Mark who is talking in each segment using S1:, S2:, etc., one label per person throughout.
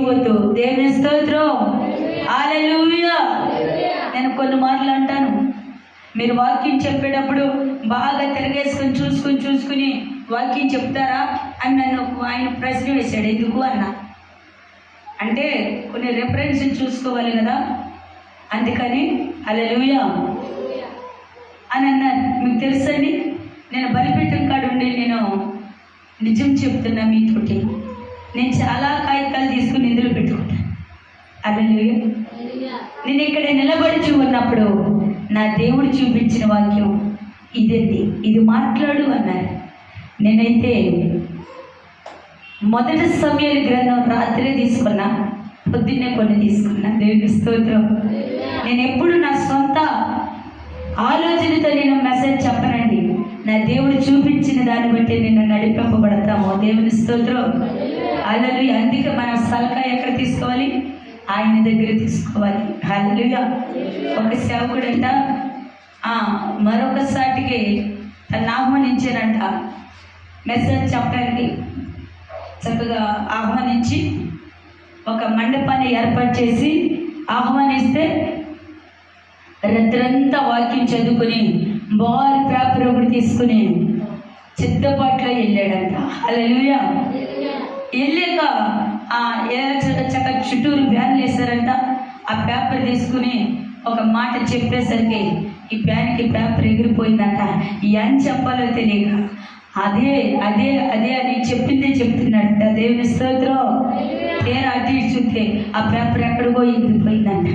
S1: వద్దు. దేవుని స్తోత్రం. హల్లెలూయా. నేను కొన్ని మాటలు అంటాను, మీరు వాక్యం చెప్పేటప్పుడు బాగా తిరగేసుకొని చూసుకుని వాక్యం చెప్తారా అని నన్ను ఆయన ప్రశ్న వేశాడు. ఎందుకు అన్నా అంటే కొన్ని రెఫరెన్స్ చూసుకోవాలి కదా, అందుకని హల్లెలూయా అని అన్నారు. మీకు తెలుసండి, నేను బలిపీఠం కాడ ఉండి నేను నిజం చెప్తున్నా మీతోటి, నేను చాలా కాగితాలు తీసుకుని ఇందులో పెట్టుకుంటాను. హల్లెలూయా. నేను ఇక్కడ నిలబడి ఉన్నప్పుడు నా దేవుడు చూపించిన వాక్యం ఇదండి, ఇది మాట్లాడు అన్నారు. నేనైతే మొదటి సమయాల గ్రంథం రాత్రే తీసుకున్నా, పొద్దున్నే కొన్ని తీసుకున్నా. దేవుని స్తోత్రం. నేను ఎప్పుడు నా సొంత ఆలోచనతో నేను మెసేజ్ చెప్పనండి, నా దేవుడు చూపించిన దాన్ని బట్టి నేను నడిపింపబడతాము. దేవుని స్తోత్రం. హల్లెలూయా. అందుకే మన సలహా ఎక్కడ తీసుకోవాలి? ఆయన దగ్గర తీసుకోవాలి. హల్లెలూయా. ఒక సేవకుడంట మరొకసారికి తను ఆహ్వానించారంట మెసేజ్ చెప్పడానికి. చక్కగా ఆహ్వానించి ఒక మండపాన్ని ఏర్పాటు చేసి ఆహ్వానిస్తే రాత్రంతా వాక్యం చదువుకుని బాల్ పేపర్ ఒకటి తీసుకుని చిత్తపాట్లో వెళ్ళాడంట. హల్లెలూయా. వెళ్ళాక చక్క చుట్టూరు బ్యాన్లు వేశారంట. ఆ పేపర్ తీసుకుని ఒక మాట చెప్పేసరికి ఈ బ్యాన్కి పేపర్ ఎగిరిపోయిందంట. ఏం చెప్పాలో తెలియక అదే అదే అదే అని చెప్తున్నాడంట. దేవుని స్తోత్రం. పేరు అటు ఇటు చూస్తే ఆ పేపర్ ఎక్కడికో ఎగిరిపోయిందంట.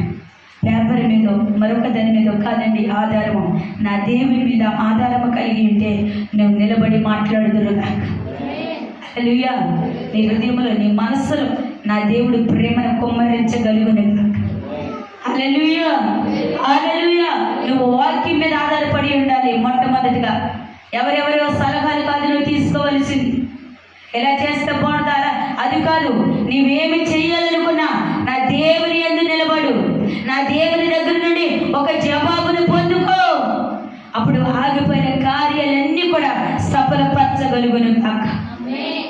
S1: పేపర్ మీద మరొక దాని మీద కాదండి ఆధారము, నా దేవుని మీద ఆధారము కలిగి ఉంటే నువ్వు నిలబడి మాట్లాడుదురుగా. హల్లెలూయా. నీ హృదయంలో నీ మనస్సులో నా దేవుడు ప్రేమను కుమ్మరించగలుగును. హల్లెలూయా. హల్లెలూయా. నువ్వు వాక్యం మీద ఆధారపడి ఉండాలి. మొట్టమొదటిగా ఎవరెవరో సలహాలు కాదు నువ్వు తీసుకోవలసింది. ఎలా చేస్తే బాగుంటారా అది కాదు. నీవేమి చెయ్యాలనుకున్నా నా దేవుని యందు నిలబడు, నా దేవుని దగ్గర నుండి ఒక జవాబును పొందుకో. అప్పుడు ఆగిపోయిన కార్యాలన్నీ కూడా సఫలపరచగలుగును కాక.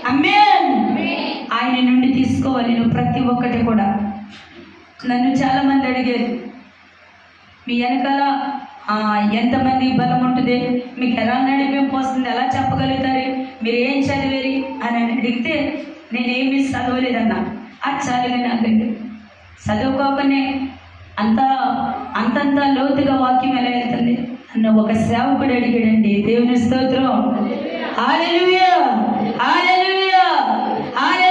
S1: ఆమేన్. ఆయన నుండి తీసుకోవాలి నువ్వు ప్రతి ఒక్కటి కూడా. నన్ను చాలామంది అడిగారు, మీ వెనకాల ఎంతమంది బలం ఉంటుంది, మీకు ఎలా నడిపింపు వస్తుంది, ఎలా చెప్పగలుగుతారు, మీరు ఏం చదివేరి అని అడిగితే నేనేమి చదవలేదన్నా. అది చాలుగా నాకండి. చదువుకోకనే అంతంత లోతుగా వాక్యం ఎలా వెళ్తుంది అన్న ఒక సేవకుడు అడిగాడండి. దేవుని స్తోత్రం. హల్లెలూయా. హల్లెలూయా. హల్లెలూయా.